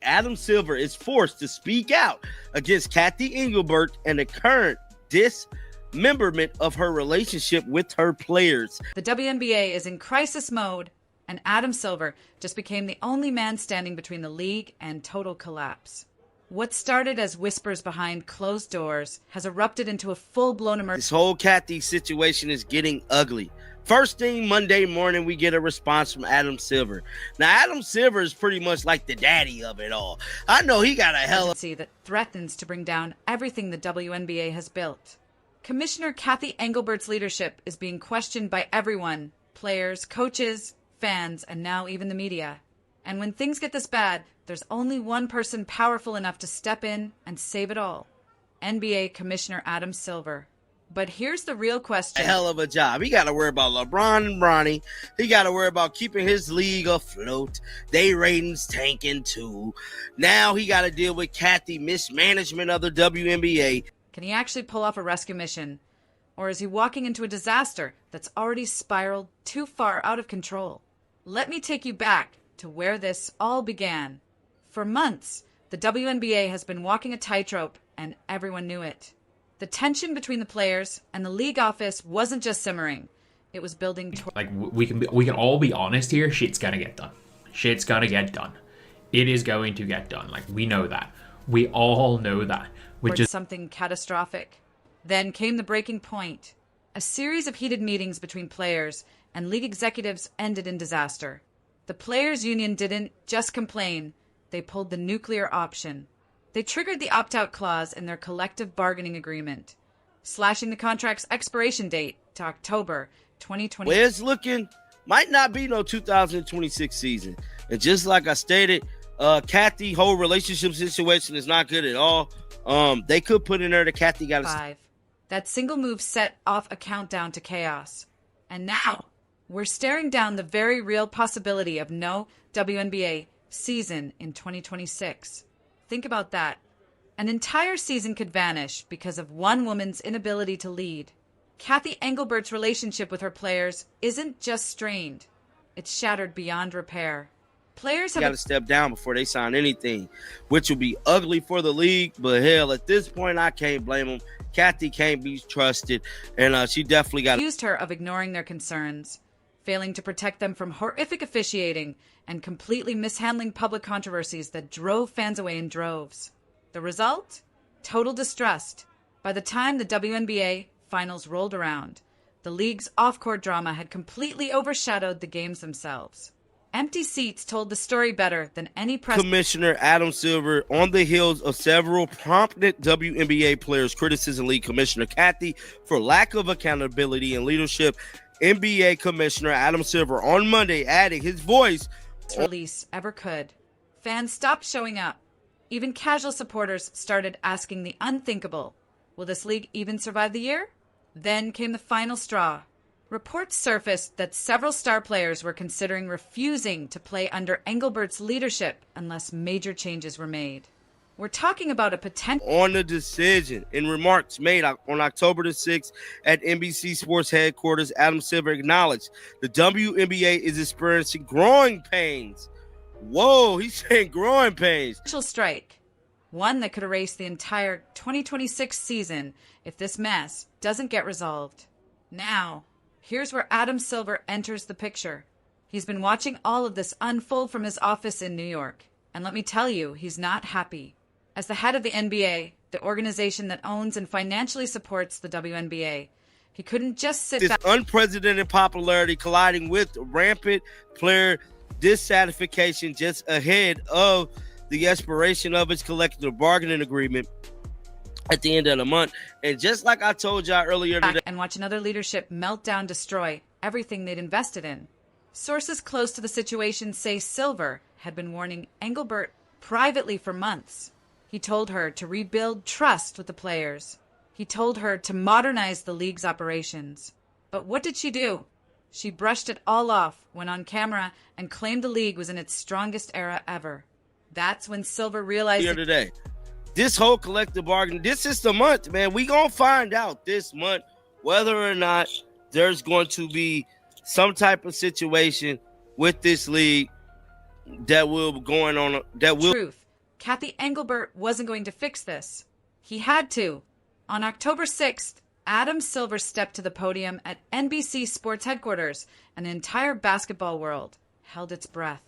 Adam Silver is forced to speak out against Kathy Engelbert and the current dismemberment of her relationship with her players. The WNBA is in crisis mode, and Adam Silver just became the only man standing between the league and total collapse. What started as whispers behind closed doors has erupted into a full-blown emergency. This whole Kathy situation is getting ugly. First thing Monday morning, we get a response from Adam Silver. Now, Adam Silver is pretty much like the daddy of it all. I know he got a hell of that threatens to bring down everything the WNBA has built. Commissioner Kathy Engelbert's leadership is being questioned by everyone, players, coaches, fans, and now even the media. And when things get this bad, there's only one person powerful enough to step in and save it all. NBA Commissioner Adam Silver. But here's the real question. A hell of a job. He got to worry about LeBron and Bronny. He got to worry about keeping his league afloat. They ratings tanking too. Now he got to deal with Kathy mismanagement of the WNBA. Can he actually pull off a rescue mission? Or is he walking into a disaster that's already spiraled too far out of control? Let me take you back to where this all began. For months, the WNBA has been walking a tightrope, and everyone knew it. The tension between the players and the league office wasn't just simmering. It was building like we can all be honest here, shit's gonna get done. Shit's gonna get done. It is going to get done. Like, we know that. We all know that. Which is something catastrophic. Then came the breaking point. A series of heated meetings between players and league executives ended in disaster. The players' union didn't just complain. They pulled the nuclear option. They triggered the opt-out clause in their collective bargaining agreement, slashing the contract's expiration date to October 2020. Where it's looking, might not be no 2026 season. And just like I stated, Kathy whole relationship situation is not good at all. They could put in there that Kathy got 5. That single move set off a countdown to chaos. And now we're staring down the very real possibility of no WNBA season in 2026. Think about that. An entire season could vanish because of one woman's inability to lead. Kathy Engelbert's relationship with her players isn't just strained. It's shattered beyond repair. Players have got to step down before they sign anything, which will be ugly for the league. But hell, at this point, I can't blame them. Kathy can't be trusted, and she definitely got accused her of ignoring their concerns, failing to protect them from horrific officiating, and completely mishandling public controversies that drove fans away in droves. The result? Total distrust. By the time the WNBA finals rolled around, the league's off-court drama had completely overshadowed the games themselves. Empty seats told the story better than any press. Commissioner Adam Silver, on the heels of several prominent WNBA players' criticism, league Commissioner Kathy for lack of accountability and leadership, NBA Commissioner Adam Silver on Monday adding his voice release ever could. Fans stopped showing up. Even casual supporters started asking the unthinkable. Will this league even survive the year? Then came the final straw. Reports surfaced that several star players were considering refusing to play under Engelbert's leadership unless major changes were made. We're talking about a potential on the decision. In remarks made on October the 6th at NBC Sports headquarters, Adam Silver acknowledged the WNBA is experiencing growing pains. Whoa, he's saying growing pains. Strike, one that could erase the entire 2026 season if this mess doesn't get resolved. Now, here's where Adam Silver enters the picture. He's been watching all of this unfold from his office in New York, and let me tell you, he's not happy. As the head of the NBA, the organization that owns and financially supports the WNBA, he couldn't just sit back. This unprecedented popularity colliding with rampant player dissatisfaction just ahead of the expiration of its collective bargaining agreement at the end of the month. And just like I told y'all earlier today, and watch another leadership meltdown destroy everything they'd invested in. Sources close to the situation say Silver had been warning Engelbert privately for months. He told her to rebuild trust with the players. He told her to modernize the league's operations. But what did she do? She brushed it all off, went on camera, and claimed the league was in its strongest era ever. That's when Silver realized here today, this whole collective bargaining, this is the month, man. We gonna find out this month whether or not there's going to be some type of situation with this league that will be going on. That will. Truth. Kathy Engelbert wasn't going to fix this. He had to. On October 6th, Adam Silver stepped to the podium at NBC Sports headquarters, and the entire basketball world held its breath.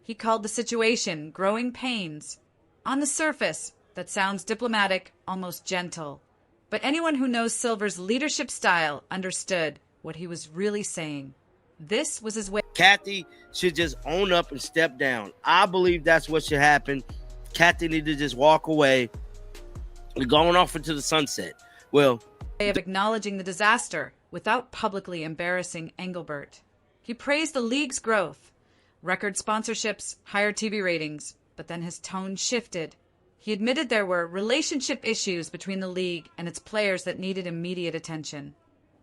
He called the situation growing pains. On the surface, that sounds diplomatic, almost gentle. But anyone who knows Silver's leadership style understood what he was really saying. This was his way. Kathy should just own up and step down. I believe that's what should happen. Kathy needed to just walk away, going off into the sunset. Well, Of acknowledging the disaster without publicly embarrassing Engelbert. He praised the league's growth, record sponsorships, higher TV ratings, but then his tone shifted. He admitted there were relationship issues between the league and its players that needed immediate attention.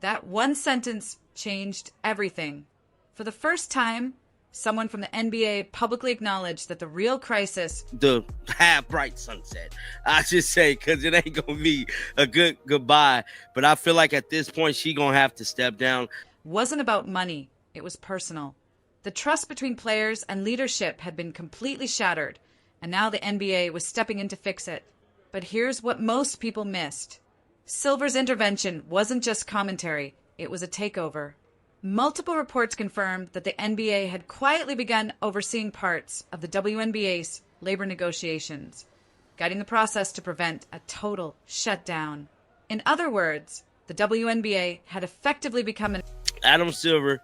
That one sentence changed everything. For the first time, someone from the NBA publicly acknowledged that the real crisis, the half bright sunset, I should say, because it ain't gonna be a good goodbye. But I feel like at this point she gonna have to step down. Wasn't about money. It was personal. The trust between players and leadership had been completely shattered, and now the NBA was stepping in to fix it. But here's what most people missed. Silver's intervention wasn't just commentary, it was a takeover. Multiple reports confirmed that the NBA had quietly begun overseeing parts of the WNBA's labor negotiations, guiding the process to prevent a total shutdown. In other words, the WNBA had effectively become an... Adam Silver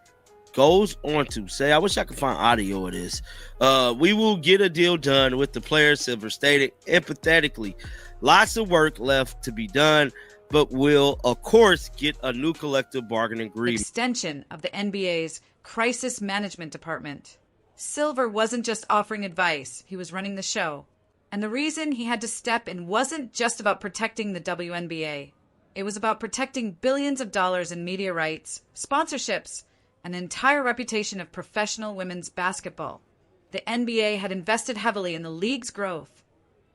goes on to say, I wish I could find audio of this. We will get a deal done with the players, Silver stated empathetically. Lots of work left to be done, but will, of course, get a new collective bargaining agreement. Extension of the NBA's crisis management department. Silver wasn't just offering advice, he was running the show. And the reason he had to step in wasn't just about protecting the WNBA. It was about protecting billions of dollars in media rights, sponsorships, and the entire reputation of professional women's basketball. The NBA had invested heavily in the league's growth,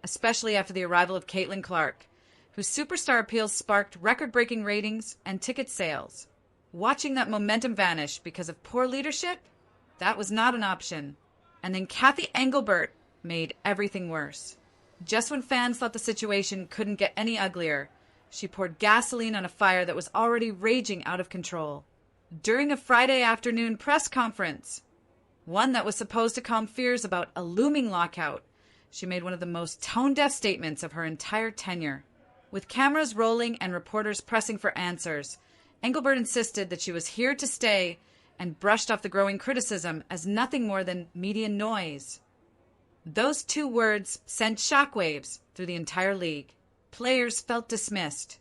especially after the arrival of Caitlin Clark, whose superstar appeals sparked record-breaking ratings and ticket sales. Watching that momentum vanish because of poor leadership, that was not an option. And then Kathy Engelbert made everything worse. Just when fans thought the situation couldn't get any uglier, she poured gasoline on a fire that was already raging out of control. During a Friday afternoon press conference, one that was supposed to calm fears about a looming lockout, she made one of the most tone-deaf statements of her entire tenure. With cameras rolling and reporters pressing for answers, Engelbert insisted that she was here to stay and brushed off the growing criticism as nothing more than media noise. Those two words sent shockwaves through the entire league. Players felt dismissed.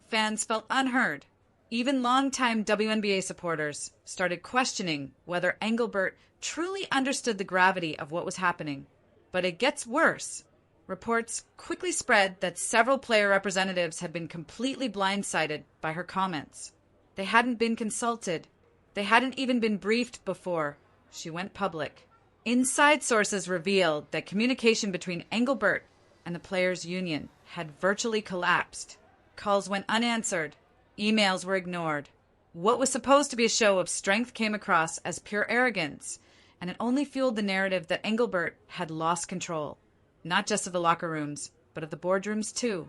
Fans felt unheard. Even longtime WNBA supporters started questioning whether Engelbert truly understood the gravity of what was happening. But it gets worse. Reports quickly spread that several player representatives had been completely blindsided by her comments. They hadn't been consulted. They hadn't even been briefed before she went public. Inside sources revealed that communication between Engelbert and the players' union had virtually collapsed. Calls went unanswered. Emails were ignored. What was supposed to be a show of strength came across as pure arrogance, and it only fueled the narrative that Engelbert had lost control. Not just of the locker rooms, but of the boardrooms too.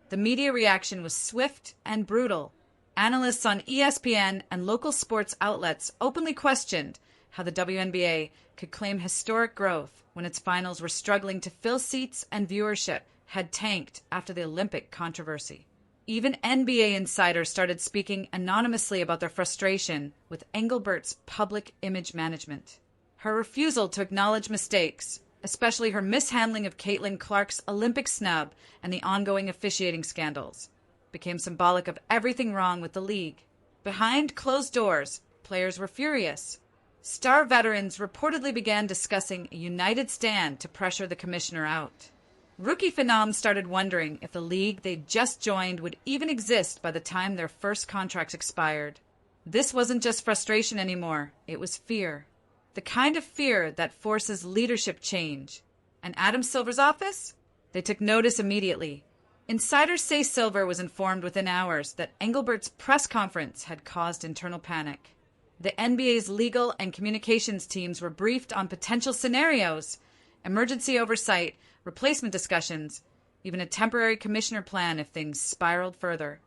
The media reaction was swift and brutal. Analysts on ESPN and local sports outlets openly questioned how the WNBA could claim historic growth when its finals were struggling to fill seats and viewership had tanked after the Olympic controversy. Even NBA insiders started speaking anonymously about their frustration with Engelbert's public image management. Her refusal to acknowledge mistakes, especially her mishandling of Caitlin Clark's Olympic snub and the ongoing officiating scandals, became symbolic of everything wrong with the league. Behind closed doors, players were furious. Star veterans reportedly began discussing a united stand to pressure the commissioner out. Rookie phenoms started wondering if the league they'd just joined would even exist by the time their first contracts expired. This wasn't just frustration anymore, it was fear. The kind of fear that forces leadership change. And Adam Silver's office? They took notice immediately. Insiders say Silver was informed within hours that Engelbert's press conference had caused internal panic. The NBA's legal and communications teams were briefed on potential scenarios. Emergency oversight replacement discussions, even a temporary commissioner plan if things spiraled further.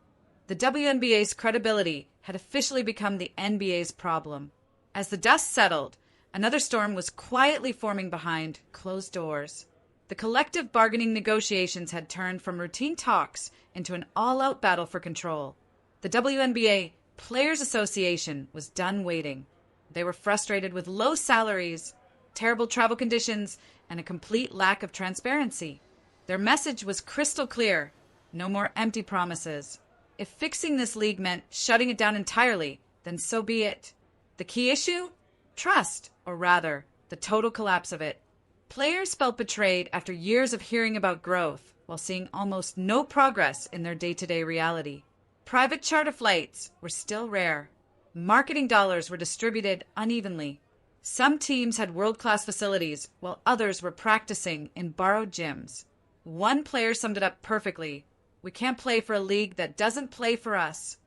The WNBA's credibility had officially become the NBA's problem. As the dust settled, another storm was quietly forming behind closed doors. The collective bargaining negotiations had turned from routine talks into an all-out battle for control. The WNBA Players Association was done waiting. They were frustrated with low salaries, terrible travel conditions, and a complete lack of transparency. Their message was crystal clear: no more empty promises. If fixing this league meant shutting it down entirely, then so be it. The key issue? Trust, or rather, the total collapse of it. Players felt betrayed after years of hearing about growth while seeing almost no progress in their day-to-day reality. Private charter flights were still rare. Marketing dollars were distributed unevenly. Some teams had world-class facilities while others were practicing in borrowed gyms. One player summed it up perfectly: "We can't play for a league that doesn't play for us."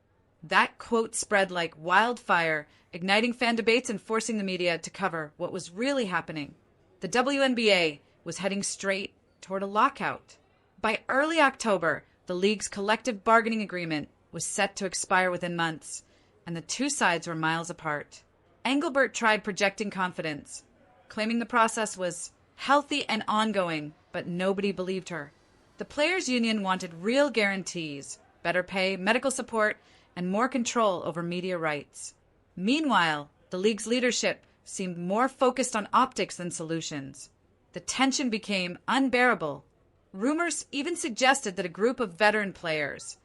That quote spread like wildfire, igniting fan debates and forcing the media to cover what was really happening. The WNBA was heading straight toward a lockout. By early October, the league's collective bargaining agreement was set to expire within months, and the two sides were miles apart. Engelbert tried projecting confidence, claiming the process was healthy and ongoing, but nobody believed her. The players' union wanted real guarantees, better pay, medical support, and more control over media rights. Meanwhile, the league's leadership seemed more focused on optics than solutions. The tension became unbearable. Rumors even suggested that a group of veteran players,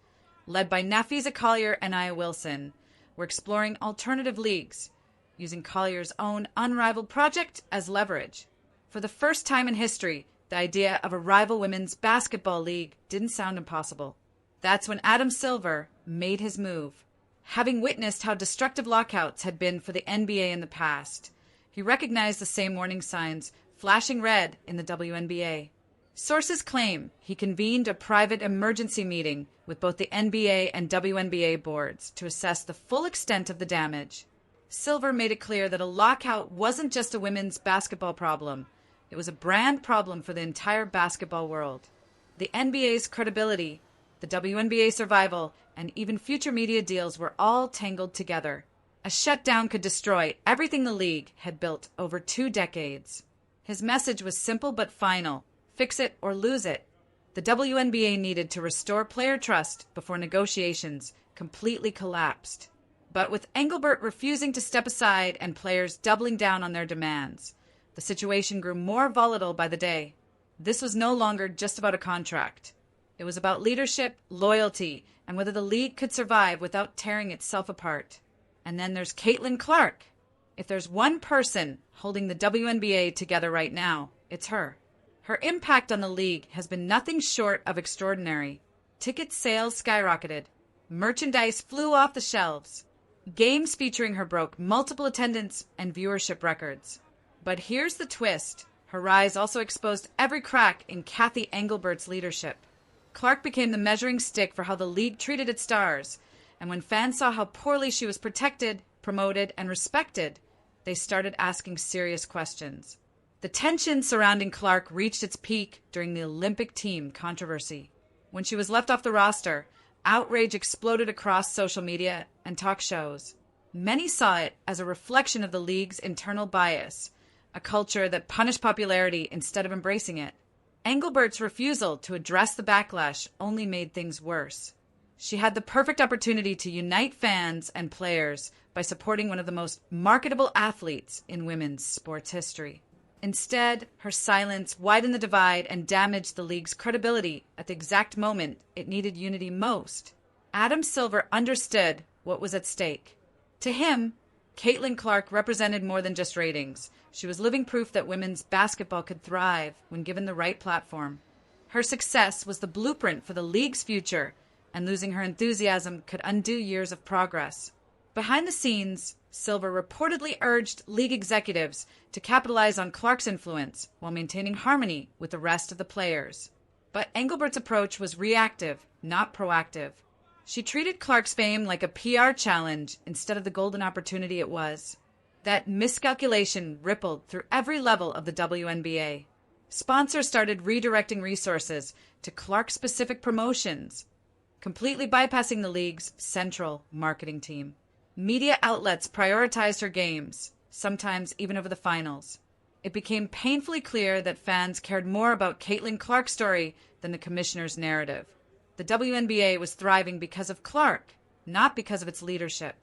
led by Nafisa Collier and Aya Wilson, were exploring alternative leagues, using Collier's own unrivaled project as leverage. For the first time in history, the idea of a rival women's basketball league didn't sound impossible. That's when Adam Silver made his move. Having witnessed how destructive lockouts had been for the NBA in the past, he recognized the same warning signs flashing red in the WNBA. Sources claim he convened a private emergency meeting with both the NBA and WNBA boards to assess the full extent of the damage. Silver made it clear that a lockout wasn't just a women's basketball problem. It was a brand problem for the entire basketball world. The NBA's credibility, the WNBA survival, and even future media deals were all tangled together. A shutdown could destroy everything the league had built over 2 decades. His message was simple but final: fix it or lose it. The WNBA needed to restore player trust before negotiations completely collapsed. But with Engelbert refusing to step aside and players doubling down on their demands, the situation grew more volatile by the day. This was no longer just about a contract. It was about leadership, loyalty, and whether the league could survive without tearing itself apart. And then there's Caitlin Clark. If there's one person holding the WNBA together right now, it's her. Her impact on the league has been nothing short of extraordinary. Ticket sales skyrocketed. Merchandise flew off the shelves. Games featuring her broke multiple attendance and viewership records. But here's the twist. Her rise also exposed every crack in Kathy Engelbert's leadership. Clark became the measuring stick for how the league treated its stars, and when fans saw how poorly she was protected, promoted, and respected, they started asking serious questions. The tension surrounding Clark reached its peak during the Olympic team controversy. When she was left off the roster, outrage exploded across social media and talk shows. Many saw it as a reflection of the league's internal bias, a culture that punished popularity instead of embracing it. Engelbert's refusal to address the backlash only made things worse. She had the perfect opportunity to unite fans and players by supporting one of the most marketable athletes in women's sports history. Instead, her silence widened the divide and damaged the league's credibility at the exact moment it needed unity most. Adam Silver understood what was at stake. To him, Caitlin Clark represented more than just ratings. She was living proof that women's basketball could thrive when given the right platform. Her success was the blueprint for the league's future, and losing her enthusiasm could undo years of progress. Behind the scenes, Silver reportedly urged league executives to capitalize on Clark's influence while maintaining harmony with the rest of the players. But Engelbert's approach was reactive, not proactive. She treated Clark's fame like a PR challenge instead of the golden opportunity it was. That miscalculation rippled through every level of the WNBA. Sponsors started redirecting resources to Clark-specific promotions, completely bypassing the league's central marketing team. Media outlets prioritized her games, sometimes even over the finals. It became painfully clear that fans cared more about Caitlin Clark's story than the commissioner's narrative. The WNBA was thriving because of Clark, not because of its leadership.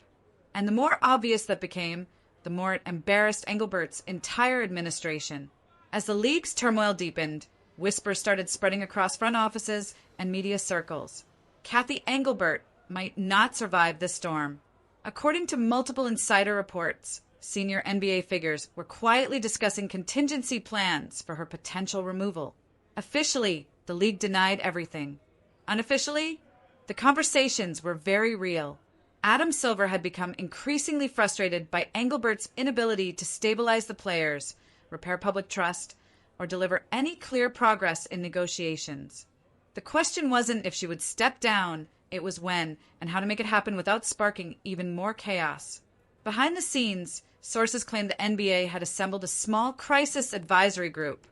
And the more obvious that became, the more it embarrassed Engelbert's entire administration. As the league's turmoil deepened, whispers started spreading across front offices and media circles. Kathy Engelbert might not survive this storm. According to multiple insider reports, senior NBA figures were quietly discussing contingency plans for her potential removal. Officially, the league denied everything. Unofficially, the conversations were very real. Adam Silver had become increasingly frustrated by Engelbert's inability to stabilize the players, repair public trust, or deliver any clear progress in negotiations. The question wasn't if she would step down, it was when, and how to make it happen without sparking even more chaos. Behind the scenes, sources claimed the NBA had assembled a small crisis advisory group,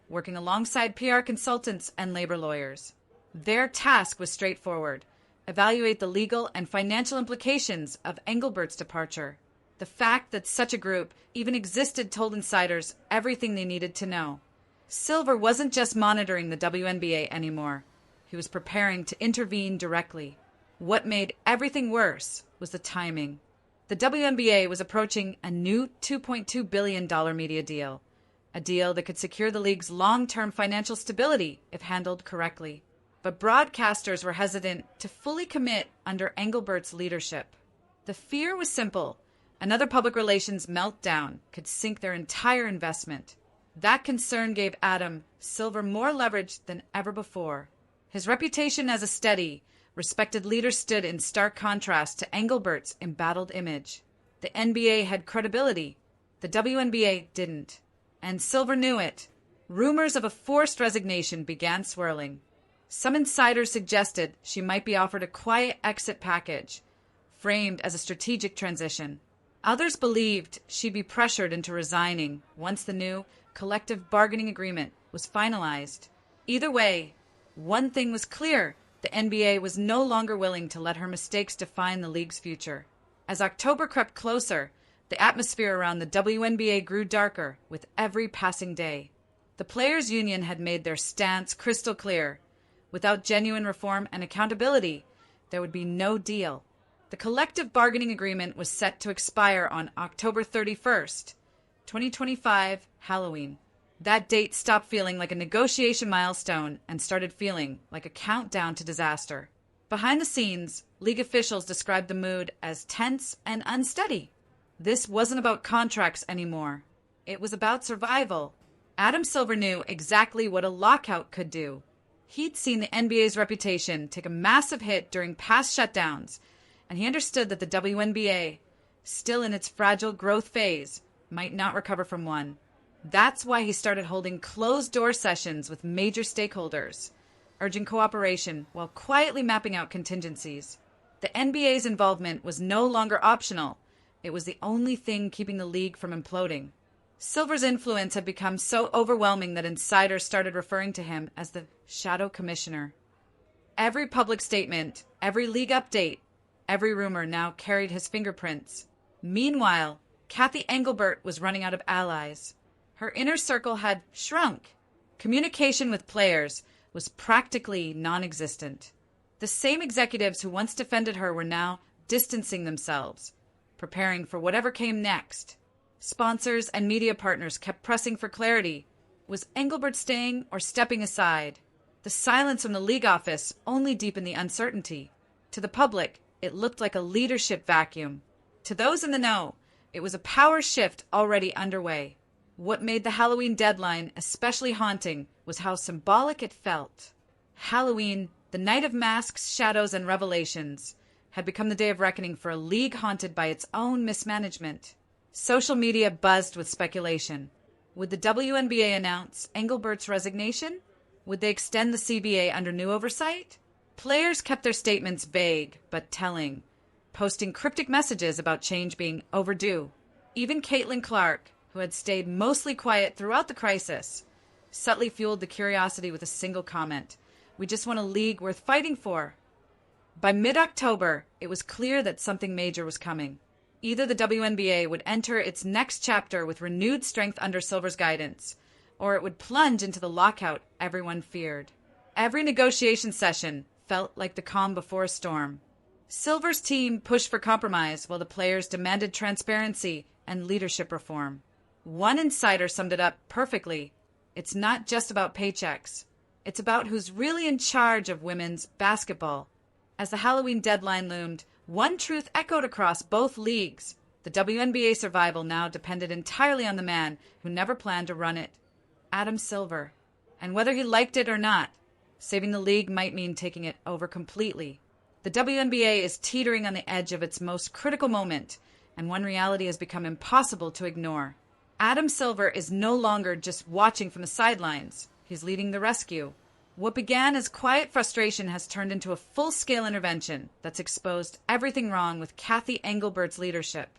working alongside PR consultants and labor lawyers. Their task was straightforward: evaluate the legal and financial implications of Engelbert's departure. The fact that such a group even existed told insiders everything they needed to know. Silver wasn't just monitoring the WNBA anymore. He was preparing to intervene directly. What made everything worse was the timing. The WNBA was approaching a new $2.2 billion media deal, a deal that could secure the league's long-term financial stability if handled correctly. But broadcasters were hesitant to fully commit under Engelbert's leadership. The fear was simple: another public relations meltdown could sink their entire investment. That concern gave Adam Silver more leverage than ever before. His reputation as a steady, respected leader stood in stark contrast to Engelbert's embattled image. The NBA had credibility. The WNBA didn't. And Silver knew it. Rumors of a forced resignation began swirling. Some insiders suggested she might be offered a quiet exit package, framed as a strategic transition. Others believed she'd be pressured into resigning once the new collective bargaining agreement was finalized. Either way, one thing was clear: the NBA was no longer willing to let her mistakes define the league's future. As October crept closer, the atmosphere around the WNBA grew darker with every passing day. The players' union had made their stance crystal clear: without genuine reform and accountability, there would be no deal. The collective bargaining agreement was set to expire on October 31st, 2025, Halloween. That date stopped feeling like a negotiation milestone and started feeling like a countdown to disaster. Behind the scenes, league officials described the mood as tense and unsteady. This wasn't about contracts anymore. It was about survival. Adam Silver knew exactly what a lockout could do. He'd seen the NBA's reputation take a massive hit during past shutdowns, and he understood that the WNBA, still in its fragile growth phase, might not recover from one. That's why he started holding closed-door sessions with major stakeholders, urging cooperation while quietly mapping out contingencies. The NBA's involvement was no longer optional. It was the only thing keeping the league from imploding. Silver's influence had become so overwhelming that insiders started referring to him as the Shadow Commissioner. Every public statement, every league update, every rumor now carried his fingerprints. Meanwhile, Kathy Engelbert was running out of allies. Her inner circle had shrunk. Communication with players was practically non-existent. The same executives who once defended her were now distancing themselves, preparing for whatever came next. Sponsors and media partners kept pressing for clarity. Was Engelbert staying or stepping aside? The silence from the league office only deepened the uncertainty. To the public, it looked like a leadership vacuum. To those in the know, it was a power shift already underway. What made the Halloween deadline especially haunting was how symbolic it felt. Halloween, the night of masks, shadows, and revelations, had become the day of reckoning for a league haunted by its own mismanagement. Social media buzzed with speculation. Would the WNBA announce Engelbert's resignation? Would they extend the CBA under new oversight? Players kept their statements vague but telling, posting cryptic messages about change being overdue. Even Caitlin Clark, who had stayed mostly quiet throughout the crisis, subtly fueled the curiosity with a single comment. "We just want a league worth fighting for." By mid-October, it was clear that something major was coming. Either the WNBA would enter its next chapter with renewed strength under Silver's guidance, or it would plunge into the lockout everyone feared. Every negotiation session felt like the calm before a storm. Silver's team pushed for compromise while the players demanded transparency and leadership reform. One insider summed it up perfectly. It's not just about paychecks. It's about who's really in charge of women's basketball. As the Halloween deadline loomed, one truth echoed across both leagues. The WNBA survival now depended entirely on the man who never planned to run it, Adam Silver. And whether he liked it or not, saving the league might mean taking it over completely. The WNBA is teetering on the edge of its most critical moment, and one reality has become impossible to ignore. Adam Silver is no longer just watching from the sidelines. He's leading the rescue. What began as quiet frustration has turned into a full-scale intervention that's exposed everything wrong with Kathy Engelbert's leadership.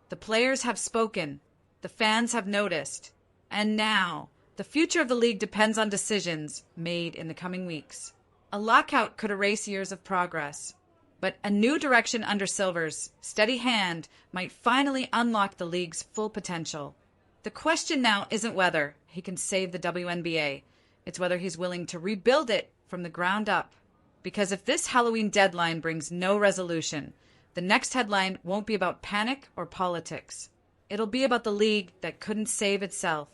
The players have spoken. The fans have noticed. And now, the future of the league depends on decisions made in the coming weeks. A lockout could erase years of progress, but a new direction under Silver's steady hand might finally unlock the league's full potential. The question now isn't whether he can save the WNBA. It's whether he's willing to rebuild it from the ground up. Because if this Halloween deadline brings no resolution, the next headline won't be about panic or politics. It'll be about the league that couldn't save itself.